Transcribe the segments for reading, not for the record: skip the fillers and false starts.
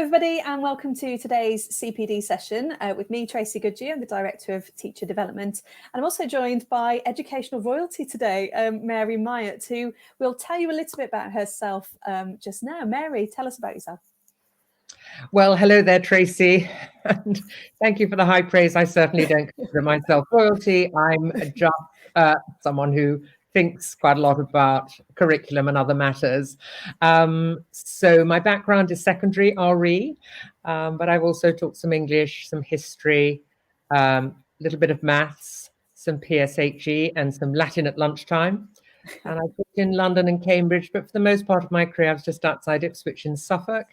everybody, and welcome to today's CPD session with me, Tracy Goodyear. I'm the Director of Teacher Development, and I'm also joined by educational royalty today, Mary Myatt, who will tell you a little bit about herself just now. Mary, tell us about yourself. Well, hello there, Tracy, and thank you for the high praise. I certainly don't consider myself royalty. I'm just someone who thinks quite a lot about curriculum and other matters. So my background is secondary RE, but I've also taught some English, some history, a little bit of maths, some PSHE, and some Latin at lunchtime. And I taught in London and Cambridge, but for the most part of my career, I was just outside Ipswich in Suffolk.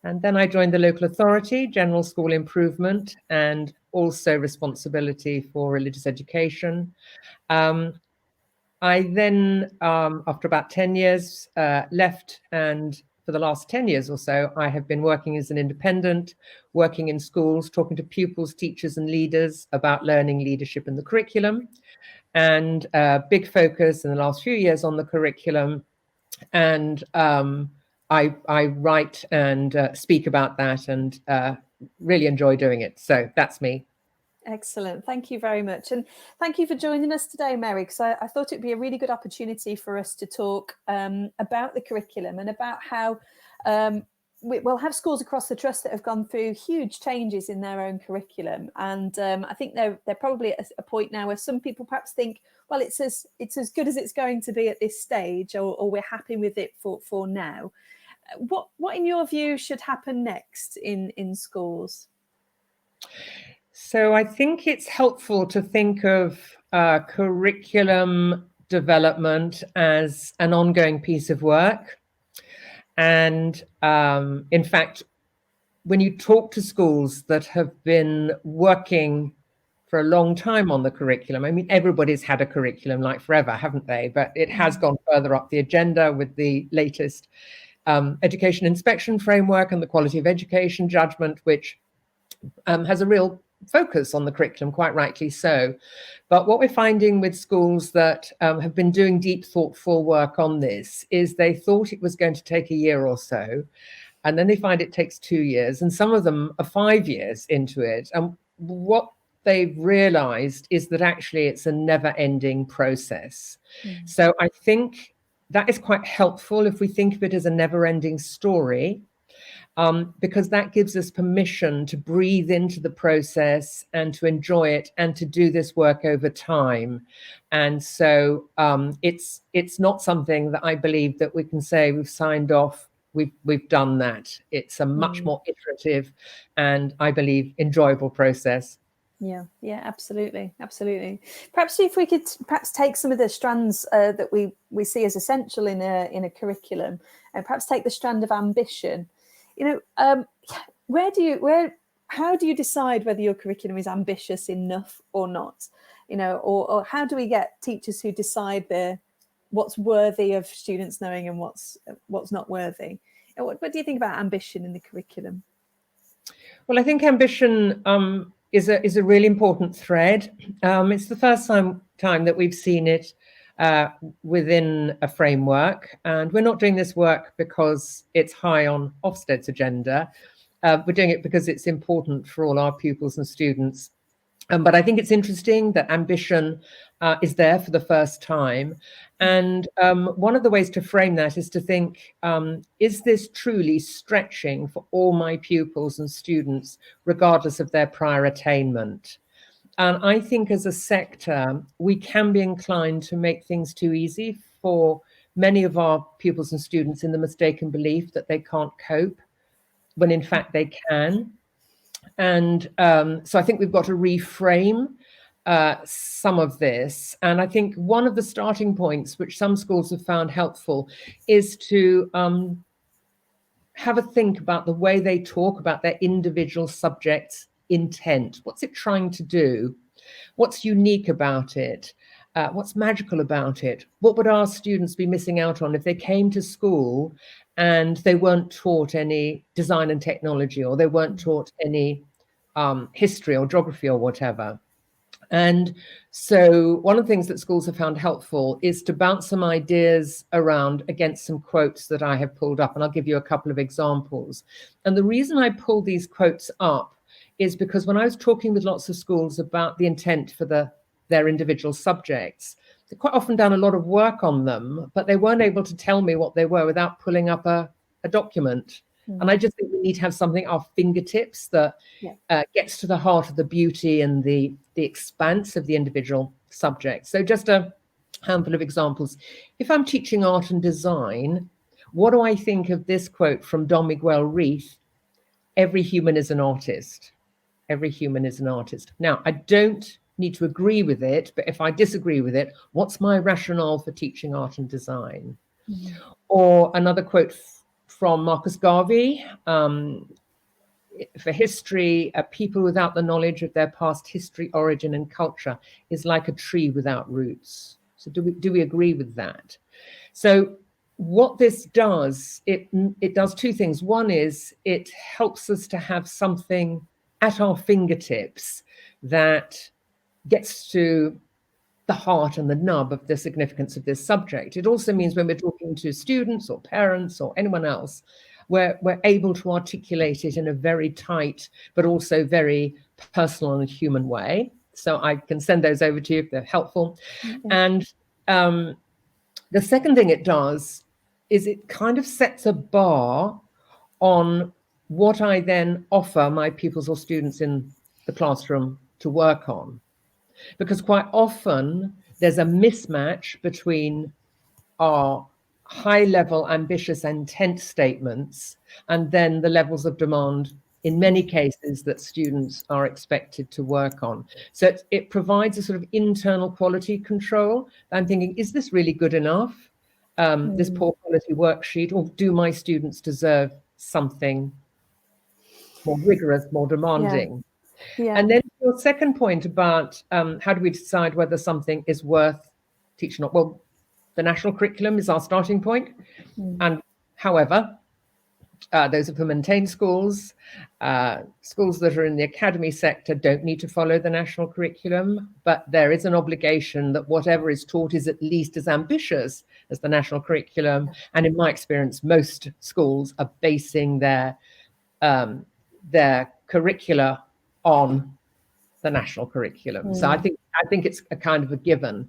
And then I joined the local authority, General School Improvement, and also responsibility for religious education. I then, after about 10 years, left, and for the last 10 years or so, I have been working as an independent, working in schools, talking to pupils, teachers, and leaders about learning, leadership, and the curriculum. And big focus in the last few years on the curriculum. And I write and speak about that, and really enjoy doing it. So that's me. Excellent. Thank you very much. And thank you for joining us today, Mary, because I thought it'd be a really good opportunity for us to talk about the curriculum and about how we'll have schools across the trust that have gone through huge changes in their own curriculum. And I think they're probably at a point now where some people perhaps think, well, it's as good as it's going to be at this stage, or we're happy with it for now. What in your view should happen next in schools? So I think it's helpful to think of curriculum development as an ongoing piece of work. And in fact, when you talk to schools that have been working for a long time on the curriculum, I mean, everybody's had a curriculum like forever, haven't they? But it has gone further up the agenda with the latest education inspection framework and the quality of education judgment, which has a real focus on the curriculum, quite rightly so. But what we're finding with schools that have been doing deep, thoughtful work on this is they thought it was going to take a year or so, and then they find it takes 2 years, and some of them are 5 years into it. And what they've realized is that actually it's a never-ending process. So I think that is quite helpful if we think of it as a never-ending story. Because that gives us permission to breathe into the process and to enjoy it and to do this work over time. And so it's not something that I believe that we can say we've signed off, we've done that. It's a much more iterative and, I believe, enjoyable process. Yeah, absolutely. Perhaps if we could take some of the strands that we see as essential in a curriculum, and perhaps take the strand of ambition. How do you decide whether your curriculum is ambitious enough or not? Or how do we get teachers who decide what's worthy of students knowing and what's not worthy? What do you think about ambition in the curriculum? Well, I think ambition is a really important thread. It's the first time that we've seen it within a framework, and we're not doing this work because it's high on Ofsted's agenda. We're doing it because it's important for all our pupils and students. But I think it's interesting that ambition is there for the first time. And one of the ways to frame that is to think, is this truly stretching for all my pupils and students, regardless of their prior attainment? And I think as a sector, we can be inclined to make things too easy for many of our pupils and students in the mistaken belief that they can't cope, when in fact they can. And so I think we've got to reframe some of this. And I think one of the starting points, which some schools have found helpful, is to have a think about the way they talk about their individual subjects' intent. What's it trying to do? What's unique about it? What's magical about it? What would our students be missing out on if they came to school and they weren't taught any design and technology, or they weren't taught any history or geography or whatever? And so one of the things that schools have found helpful is to bounce some ideas around against some quotes that I have pulled up. And I'll give you a couple of examples. And the reason I pull these quotes up is because when I was talking with lots of schools about the intent for their individual subjects, they quite often done a lot of work on them, but they weren't able to tell me what they were without pulling up a document. And I just think we need to have something at our fingertips that gets to the heart of the beauty and the expanse of the individual subject. So just a handful of examples. If I'm teaching art and design, what do I think of this quote from Don Miguel Ruiz? Every human is an artist. Every human is an artist. Now, I don't need to agree with it, but if I disagree with it, what's my rationale for teaching art and design? Or another quote from Marcus Garvey, for history, a people without the knowledge of their past history, origin, and culture is like a tree without roots. So do we agree with that? So what this does, it does two things. One is it helps us to have something at our fingertips that gets to the heart and the nub of the significance of this subject. It also means when we're talking to students or parents or anyone else, we're able to articulate it in a very tight, but also very personal and human way. So I can send those over to you if they're helpful. And the second thing it does is it kind of sets a bar on what I then offer my pupils or students in the classroom to work on. Because quite often there's a mismatch between our high-level, ambitious, intent statements and then the levels of demand, in many cases, that students are expected to work on. So it provides a sort of internal quality control. I'm thinking, is this really good enough, this poor quality worksheet, or do my students deserve something more rigorous, more demanding? And then your second point about how do we decide whether something is worth teaching or not? Well, the national curriculum is our starting point. And however, those who maintain schools, schools that are in the academy sector don't need to follow the national curriculum, but there is an obligation that whatever is taught is at least as ambitious as the national curriculum. And in my experience, most schools are basing their curricula on the national curriculum. So I think it's a kind of a given.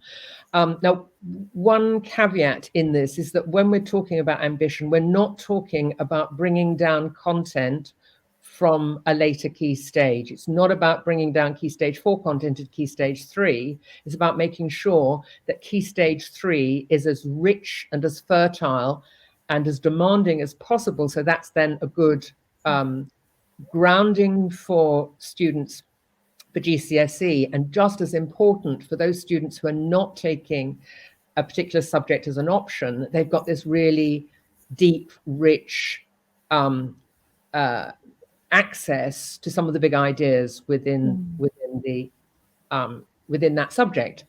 Now, one caveat in this is that when we're talking about ambition, we're not talking about bringing down content from a later key stage. It's not about bringing down key stage 4 content to key stage 3. It's about making sure that key stage 3 is as rich and as fertile and as demanding as possible. So that's then a good grounding for students for GCSE, and just as important for those students who are not taking a particular subject as an option, they've got this really deep, rich access to some of the big ideas within that subject.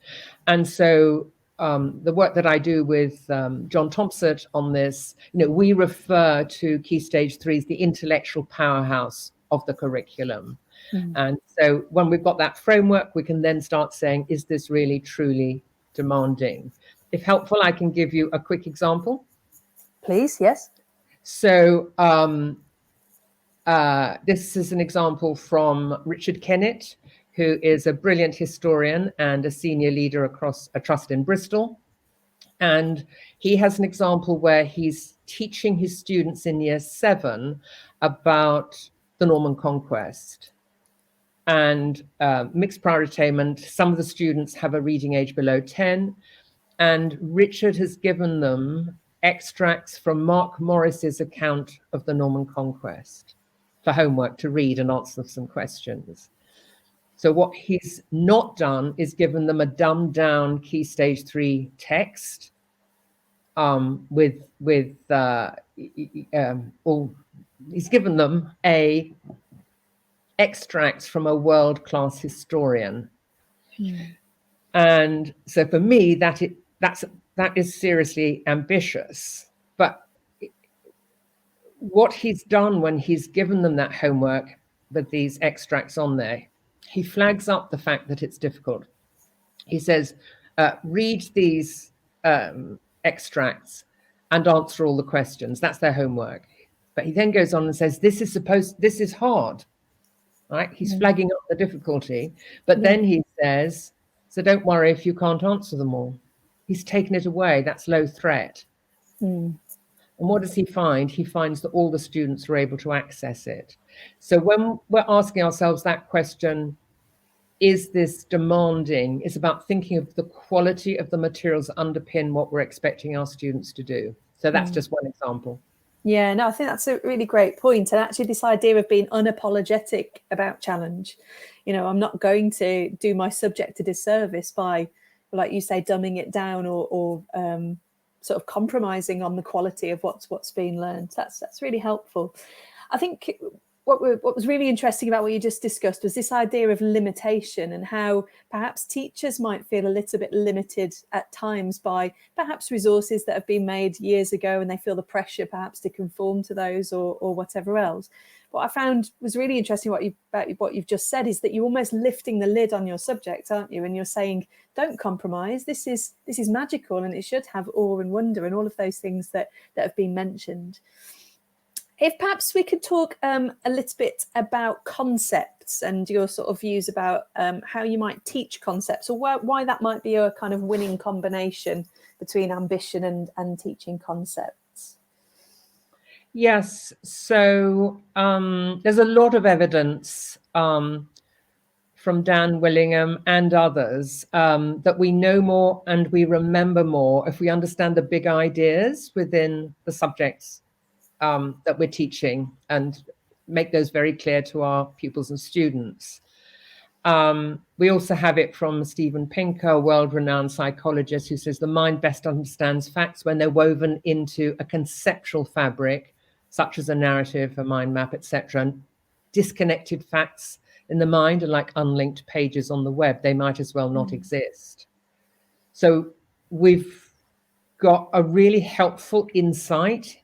And so the work that I do with John Thompson on this, we refer to Key Stage 3 as the intellectual powerhouse of the curriculum. And so when we've got that framework, we can then start saying, is this really truly demanding? If helpful, I can give you a quick example. Please, yes. So this is an example from Richard Kennett, who is a brilliant historian and a senior leader across a trust in Bristol. And he has an example where he's teaching his students in year 7 about the Norman Conquest. And mixed prior attainment, some of the students have a reading age below 10. And Richard has given them extracts from Mark Morris's account of the Norman Conquest for homework to read and answer some questions. So what he's not done is given them a dumbed down Key Stage 3 text he's given them extracts from a world-class historian. And so for me, that is seriously ambitious. But what he's done when he's given them that homework with these extracts on there, he flags up the fact that it's difficult. He says, read these extracts and answer all the questions. That's their homework. But he then goes on and says, this is hard, right? He's flagging up the difficulty. But then he says, so don't worry if you can't answer them all. He's taken it away. That's low threat. And what does he find? He finds that all the students are able to access it. So when we're asking ourselves that question, is this demanding? It's about thinking of the quality of the materials that underpin what we're expecting our students to do. So that's just one example. Yeah, no, I think that's a really great point. And actually this idea of being unapologetic about challenge, you know, I'm not going to do my subject a disservice by, like you say, dumbing it down or sort of compromising on the quality of what's being learned. That's really helpful. I think what was really interesting about what you just discussed was this idea of limitation and how perhaps teachers might feel a little bit limited at times by perhaps resources that have been made years ago, and they feel the pressure perhaps to conform to those or whatever else. What I found was really interesting about what you've just said is that you're almost lifting the lid on your subject, aren't you? And you're saying, don't compromise. This is magical, and it should have awe and wonder and all of those things that have been mentioned. If perhaps we could talk a little bit about concepts and your sort of views about how you might teach concepts, or why that might be a kind of winning combination between ambition and teaching concepts. Yes, so there's a lot of evidence from Dan Willingham and others that we know more and we remember more if we understand the big ideas within the subjects that we're teaching and make those very clear to our pupils and students. We also have it from Steven Pinker, a world-renowned psychologist, who says the mind best understands facts when they're woven into a conceptual fabric, such as a narrative, a mind map, etc. And disconnected facts in the mind are like unlinked pages on the web. They might as well not exist. So we've got a really helpful insight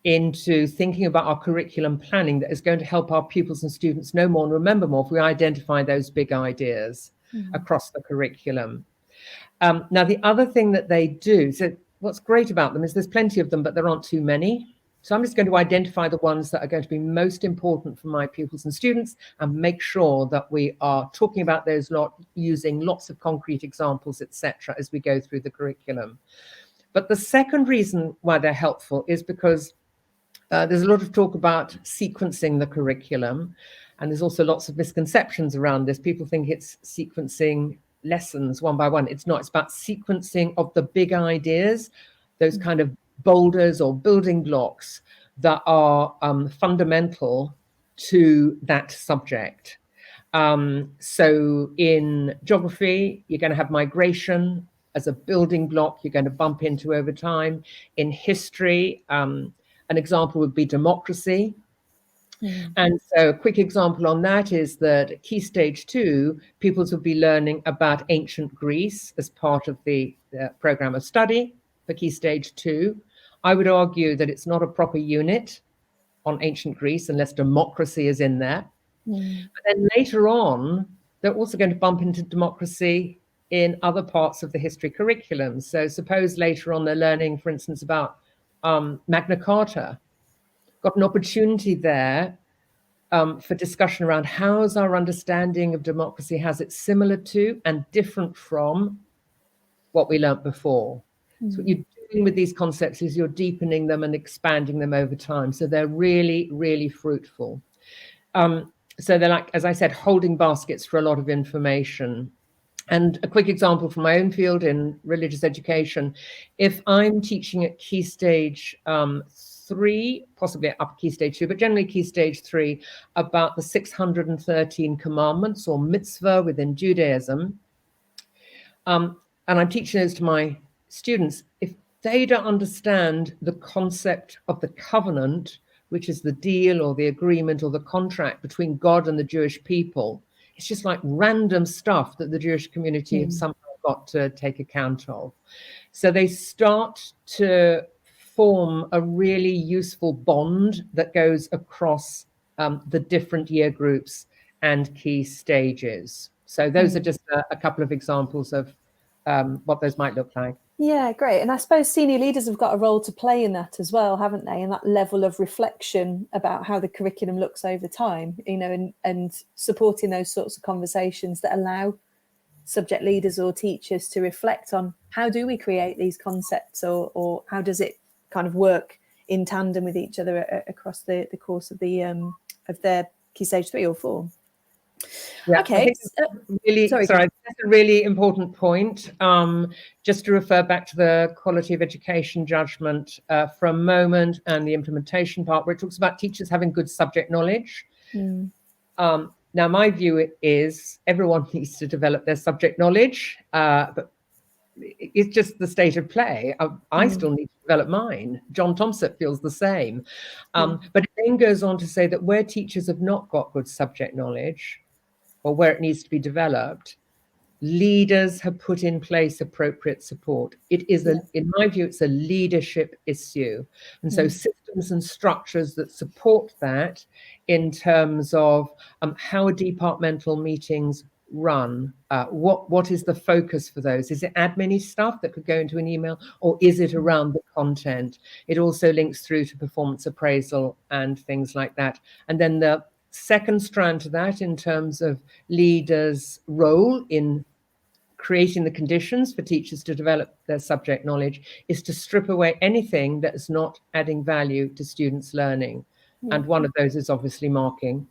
into thinking about our curriculum planning that is going to help our pupils and students know more and remember more if we identify those big ideas across the curriculum. Now, the other thing that they do, so what's great about them is there's plenty of them, but there aren't too many. So I'm just going to identify the ones that are going to be most important for my pupils and students and make sure that we are talking about those using lots of concrete examples, etc., as we go through the curriculum. But the second reason why they're helpful is because there's a lot of talk about sequencing the curriculum, and there's also lots of misconceptions around this. People think it's sequencing lessons one by one. It's not. It's about sequencing of the big ideas, those kind of boulders or building blocks that are fundamental to that subject. So in geography, you're going to have migration as a building block you're going to bump into over time. In history, an example would be democracy. And so a quick example on that is that Key Stage 2, pupils will be learning about ancient Greece as part of the program of study for Key Stage 2. I would argue that it's not a proper unit on ancient Greece unless democracy is in there. But then later on, they're also going to bump into democracy in other parts of the history curriculum. So suppose later on they're learning, for instance, about Magna Carta. Got an opportunity there for discussion around how is our understanding of democracy, how's it similar to and different from what we learnt before. So what you're doing with these concepts is you're deepening them and expanding them over time. So they're really, really fruitful. So they're like, as I said, holding baskets for a lot of information. And a quick example from my own field in religious education, if I'm teaching at Key Stage 3, possibly up Key Stage 2, but generally Key Stage 3, about the 613 commandments or mitzvah within Judaism, and I'm teaching those to my students, if they don't understand the concept of the covenant, which is the deal or the agreement or the contract between God and the Jewish people, it's just like random stuff that the Jewish community have somehow got to take account of. So they start to form a really useful bond that goes across the different year groups and key stages. So those are just a couple of examples of what those might look like. Yeah, great. And I suppose senior leaders have got a role to play in that as well, haven't they? And that level of reflection about how the curriculum looks over time, and supporting those sorts of conversations that allow subject leaders or teachers to reflect on how do we create these concepts, or how does it kind of work in tandem with each other across the course of their Key Stage 3 or 4. Yeah, okay. I think that's a really important point. Just to refer back to the quality of education judgment for a moment, and the implementation part, where it talks about teachers having good subject knowledge. Now, my view is everyone needs to develop their subject knowledge, but it's just the state of play. I still need to develop mine. John Thompson feels the same. But it then goes on to say that where teachers have not got good subject knowledge, or where it needs to be developed, leaders have put in place appropriate support. It is, in my view, it's a leadership issue. And so systems and structures that support that in terms of how departmental meetings run, what is the focus for those? Is it admin stuff that could go into an email, or is it around the content? It also links through to performance appraisal and things like that. And then the second strand to that, in terms of leaders' role in creating the conditions for teachers to develop their subject knowledge, is to strip away anything that is not adding value to students' learning. And one of those is obviously marking.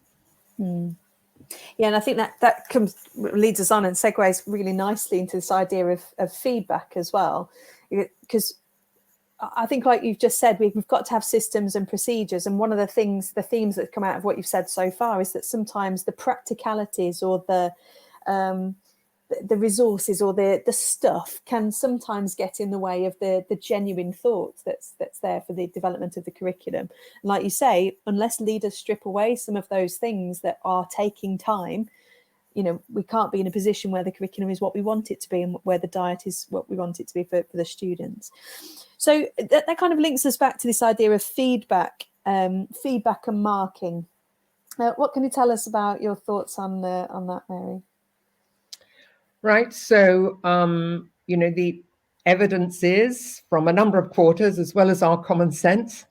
Yeah, and I think that leads us on and segues really nicely into this idea of feedback as well, because I think, like you've just said, we've got to have systems and procedures. And one of the themes that come out of what you've said so far is that sometimes the practicalities or the resources or the stuff can sometimes get in the way of the genuine thought that's there for the development of the curriculum. And like you say, unless leaders strip away some of those things that are taking time, we can't be in a position where the curriculum is what we want it to be, and where the diet is what we want it to be for the students. So that kind of links us back to this idea of feedback and marking. What can you tell us about your thoughts on that, Mary? Right. So, the evidence is from a number of quarters, as well as our common sense,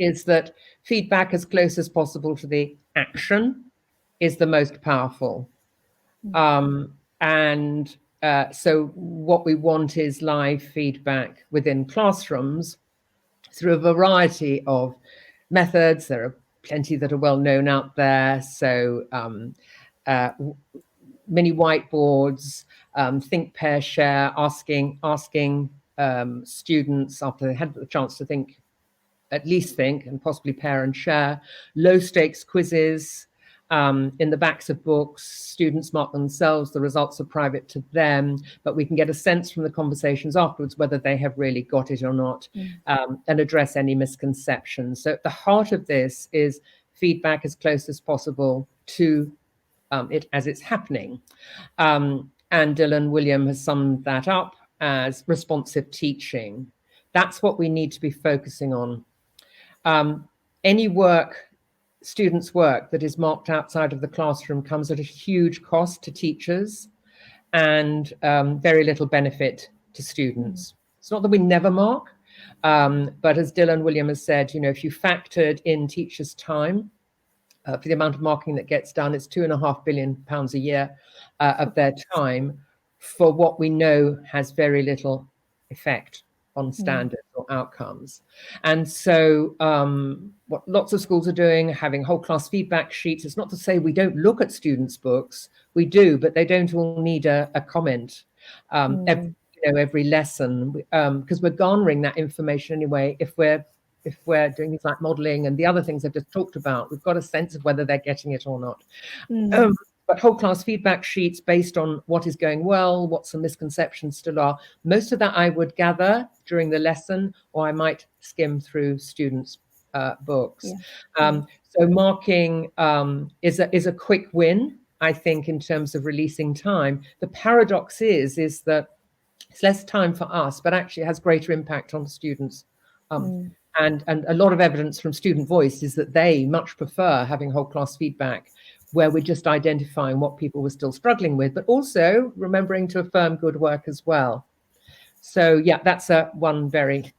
is that feedback as close as possible to the action is the most powerful. So what we want is live feedback within classrooms through a variety of methods. There are plenty that are well known out there. So mini whiteboards, think, pair, share, asking students, after they had the chance to think, at least think, and possibly pair and share. Low stakes quizzes in the backs of books. Students mark themselves, the results are private to them, but we can get a sense from the conversations afterwards whether they have really got it or not, and address any misconceptions. So at the heart of this is feedback as close as possible to it as it's happening. And Dylan Wiliam has summed that up as responsive teaching. That's what we need to be focusing on. Any students' work that is marked outside of the classroom comes at a huge cost to teachers and very little benefit to students. It's not that we never mark, but as Dylan Wiliam has said, if you factored in teachers' time for the amount of marking that gets done, it's £2.5 billion a year of their time for what we know has very little effect on standards or outcomes. And so what lots of schools are doing, having whole class feedback sheets. It's not to say we don't look at students' books, we do, but they don't all need a comment every lesson, because we're garnering that information anyway. If we're doing things like modeling and the other things I've just talked about, we've got a sense of whether they're getting it or not. But whole class feedback sheets based on what is going well, what some misconceptions still are, most of that I would gather during the lesson, or I might skim through students' books. So marking is a quick win, I think, in terms of releasing time. The paradox is that it's less time for us, but actually it has greater impact on the students. And a lot of evidence from student voice is that they much prefer having whole class feedback where we're just identifying what people were still struggling with, but also remembering to affirm good work as well. So yeah, that's one very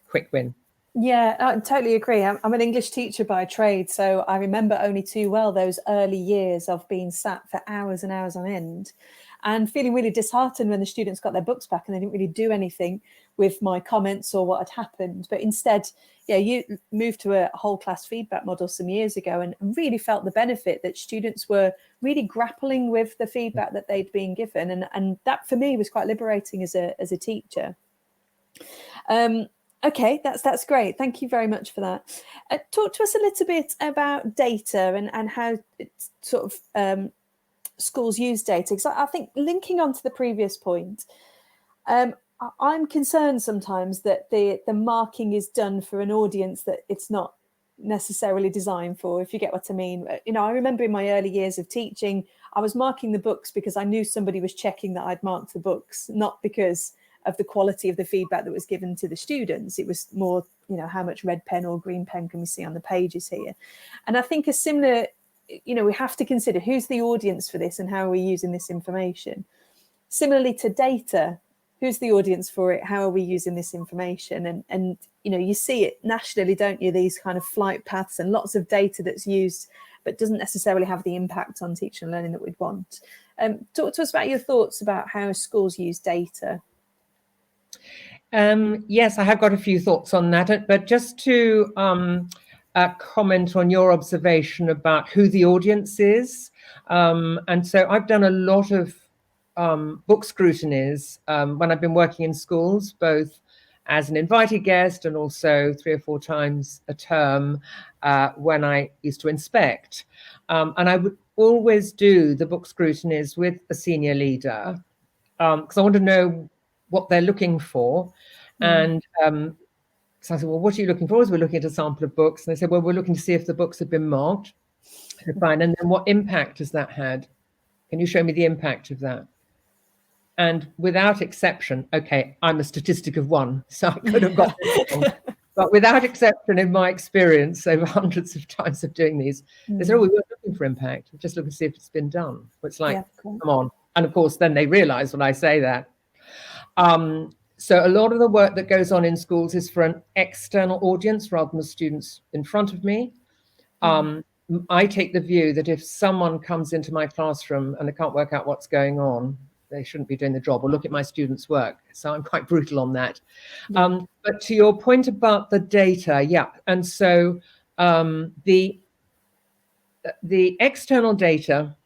quick win. Yeah, I totally agree. I'm an English teacher by trade, so I remember only too well those early years of being sat for hours and hours on end and feeling really disheartened when the students got their books back and they didn't really do anything with my comments or what had happened. But instead, yeah, you moved to a whole class feedback model some years ago and really felt the benefit that students were really grappling with the feedback that they'd been given. And that for me was quite liberating as a teacher. Okay, that's great. Thank you very much for that. Talk to us a little bit about data and how it's sort of schools use data. Because I think linking on to the previous point, I'm concerned sometimes that the marking is done for an audience that it's not necessarily designed for, if you get what I mean. You know, I remember in my early years of teaching, I was marking the books because I knew somebody was checking that I'd marked the books, not because of the quality of the feedback that was given to the students. It was more, you know, how much red pen or green pen can we see on the pages here? And I think a similar, you know, we have to consider who's the audience for this and how are we using this information. Similarly to data, who's the audience for it? How are we using this information? And you know, you see it nationally, don't you? These kind of flight paths and lots of data that's used, but doesn't necessarily have the impact on teaching and learning that we'd want. Talk to us about your thoughts about how schools use data. Yes, I have got a few thoughts on that, but just to comment on your observation about who the audience is. And so I've done a lot of book scrutinies when I've been working in schools, both as an invited guest and also 3 or 4 times a term when I used to inspect. And I would always do the book scrutinies with a senior leader because I want to know what they're looking for. And so I said, well, what are you looking for? As we're looking at a sample of books. And they said, well, we're looking to see if the books have been marked. I said, fine. And then what impact has that had? Can you show me the impact of that? And without exception, okay, I'm a statistic of 1, so I could have got this wrong. But without exception, in my experience over hundreds of times of doing these, they said, oh, we weren't looking for impact. We're just looking to see if it's been done. It's like, yeah, come on. And of course, then they realize when I say that. So a lot of the work that goes on in schools is for an external audience rather than the students in front of me. I take the view that if someone comes into my classroom and they can't work out what's going on, they shouldn't be doing the job, or look at my students' work. So I'm quite brutal on that. But to your point about the data, yeah. And so the external data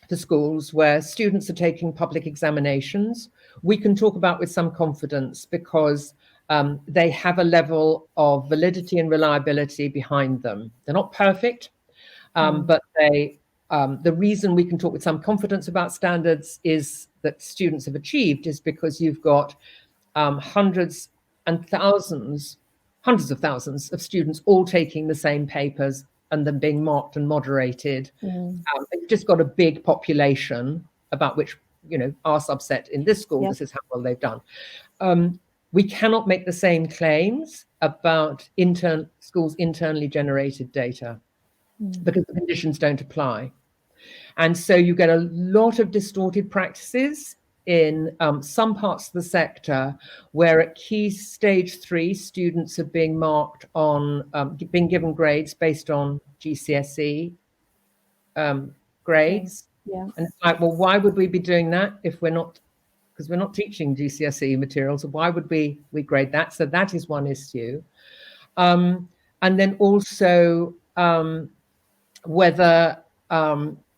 for schools where students are taking public examinations, we can talk about with some confidence because they have a level of validity and reliability behind them. They're not perfect, but the reason we can talk with some confidence about standards is that students have achieved is because you've got hundreds of thousands of students all taking the same papers and then being marked and moderated. They've just got a big population about which, you know, our subset in this school, this is how well they've done. We cannot make the same claims about schools' internally generated data because the conditions don't apply. And so you get a lot of distorted practices in some parts of the sector where at key stage 3 students are being marked on, being given grades based on GCSE grades. Yeah. And it's like, well, why would we be doing that if we're not, because we're not teaching GCSE materials, so why would we grade that? So that is one issue. And then also whether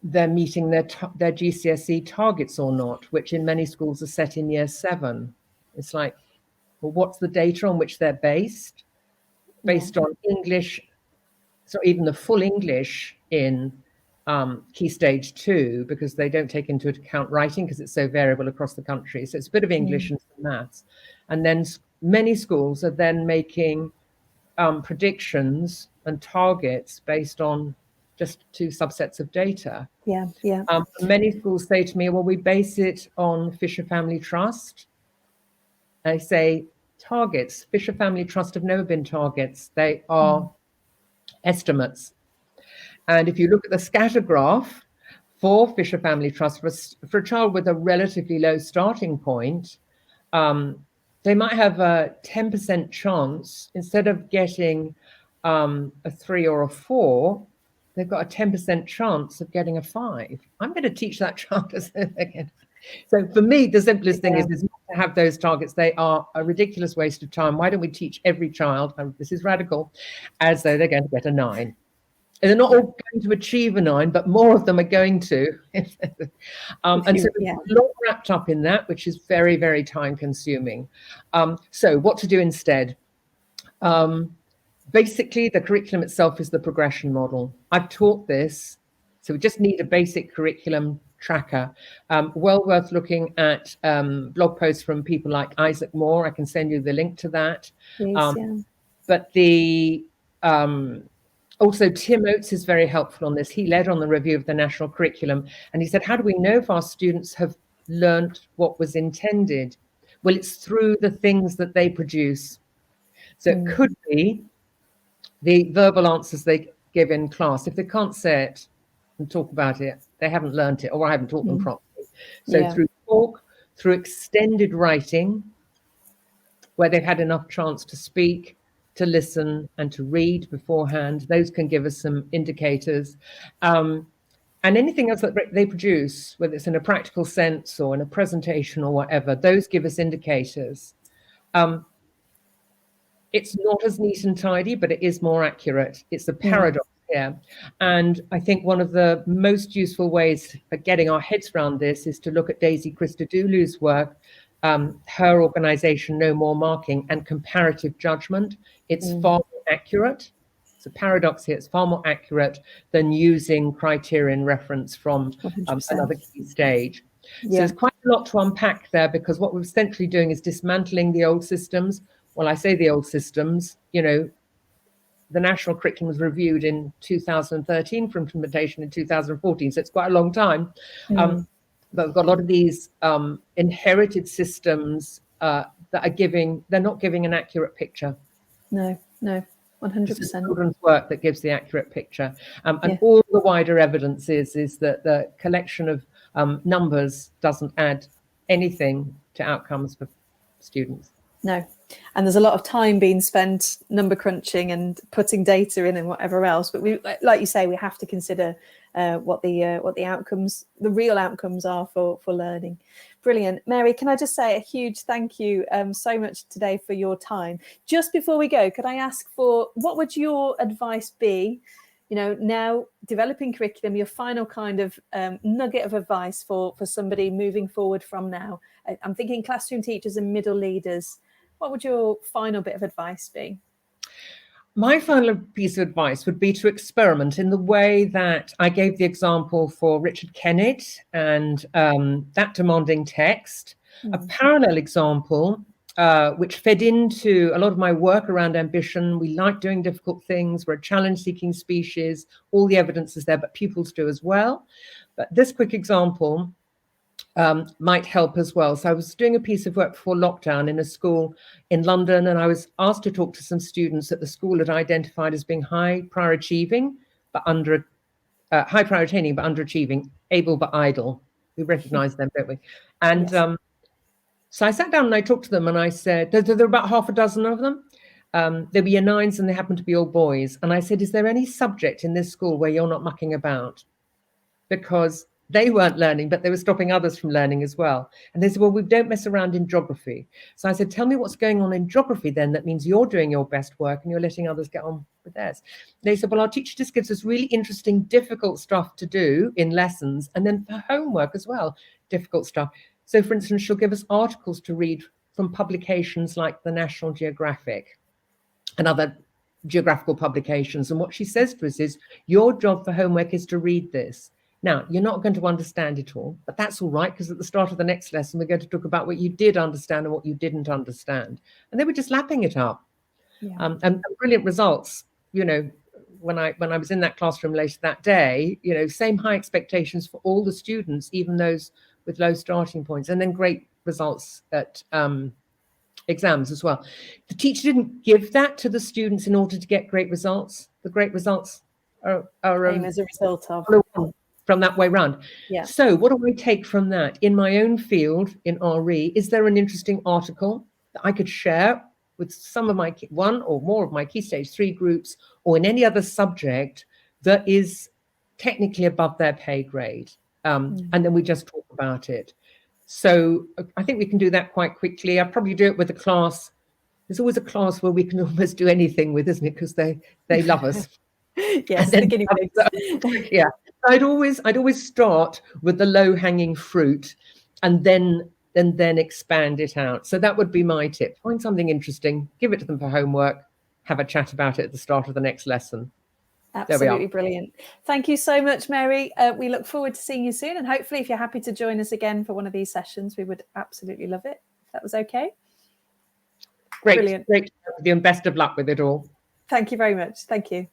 they're meeting their GCSE targets or not, which in many schools are set in year 7. It's like, well, what's the data on which they're based on English, so even the full English in key stage 2, because they don't take into account writing because it's so variable across the country. So it's a bit of English and some maths. And then many schools are then making predictions and targets based on just 2 subsets of data. Many schools say to me, well, we base it on Fisher Family Trust. I say targets. Fisher Family Trust have never been targets. They are estimates. And if you look at the scatter graph for Fisher Family Trust, for a child with a relatively low starting point, they might have a 10% chance, instead of getting a 3 or a 4, they've got a 10% chance of getting a 5. I'm going to teach that child again. So for me, the simplest thing is not to have those targets. They are a ridiculous waste of time. Why don't we teach every child, and this is radical, as though they're going to get a 9? And they're not all going to achieve a 9, but more of them are going to. And so there's a lot wrapped up in that, which is very, very time consuming. So what to do instead? Basically, the curriculum itself is the progression model. I've taught this, so we just need a basic curriculum tracker. Well worth looking at blog posts from people like Isaac Moore. I can send you the link to that. But the also, Tim Oates is very helpful on this. He led on the review of the national curriculum, and he said, how do we know if our students have learned what was intended? Well, it's through the things that they produce. So it could be the verbal answers they give in class. If they can't say it and talk about it, they haven't learned it, or I haven't taught them properly. So through talk, through extended writing, where they've had enough chance to speak, to listen, and to read beforehand, those can give us some indicators. And anything else that they produce, whether it's in a practical sense or in a presentation or whatever, those give us indicators. It's not as neat and tidy, but it is more accurate. It's a paradox here. And I think one of the most useful ways of getting our heads around this is to look at Daisy Christodoulou's work, her organization, No More Marking, and comparative judgment. It's far more accurate. It's a paradox here. It's far more accurate than using criterion reference from another key stage. So there's quite a lot to unpack there, because what we're essentially doing is dismantling the old systems. Well, I say the old systems, you know, the national curriculum was reviewed in 2013 for implementation in 2014. So it's quite a long time. But we've got a lot of these inherited systems that are they're not giving an accurate picture. No, 100%. It's children's work that gives the accurate picture. And all the wider evidence is that the collection of numbers doesn't add anything to outcomes for students. No. And there's a lot of time being spent number crunching and putting data in and whatever else. But we, like you say, we have to consider what the outcomes, the real outcomes are for learning. Brilliant. Mary, can I just say a huge thank you so much today for your time. Just before we go, could I ask for what would your advice be, you know, now developing curriculum, your final kind of nugget of advice for somebody moving forward from now? I'm thinking classroom teachers and middle leaders. What would your final bit of advice be? My final piece of advice would be to experiment in the way that I gave the example for Richard Kennett and that demanding text. A parallel example, which fed into a lot of my work around ambition. We like doing difficult things. We're a challenge-seeking species. All the evidence is there, but pupils do as well. But this quick example might help as well. So I was doing a piece of work before lockdown in a school in London, and I was asked to talk to some students that the school had identified as being high prior attaining, but underachieving, able but idle. We recognise them, don't we? And so I sat down and I talked to them, and I said, there are about half a dozen of them. They were year 9s and they happened to be all boys. And I said, is there any subject in this school where you're not mucking about? Because they weren't learning, but they were stopping others from learning as well. And they said, well, we don't mess around in geography. So I said, tell me what's going on in geography then. That means you're doing your best work and you're letting others get on with theirs. They said, well, our teacher just gives us really interesting, difficult stuff to do in lessons. And then for homework as well, difficult stuff. So for instance, she'll give us articles to read from publications like the National Geographic and other geographical publications. And what she says to us is, your job for homework is to read this. Now, you're not going to understand it all, but that's all right, because at the start of the next lesson, we're going to talk about what you did understand and what you didn't understand. And they were just lapping it up. And brilliant results. You know, when I was in that classroom later that day, you know, same high expectations for all the students, even those with low starting points, and then great results at exams as well. The teacher didn't give that to the students in order to get great results. The great results are as a result of from that way round. Yeah. So what do I take from that? In my own field, in RE, is there an interesting article that I could share with some of my one or more of my key stage 3 groups, or in any other subject that is technically above their pay grade? And then we just talk about it. So I think we can do that quite quickly. I'll probably do it with a class. There's always a class where we can almost do anything with, isn't it? Because they love us. Yes, the guinea pigs. Yeah, I'd always start with the low-hanging fruit, and then expand it out. So that would be my tip. Find something interesting, give it to them for homework, have a chat about it at the start of the next lesson. Absolutely brilliant. Thank you so much, Mary. We look forward to seeing you soon, and hopefully if you're happy to join us again for one of these sessions, we would absolutely love it, if that was okay. Great. Brilliant. Great to have you, and best of luck with it all. Thank you very much. Thank you.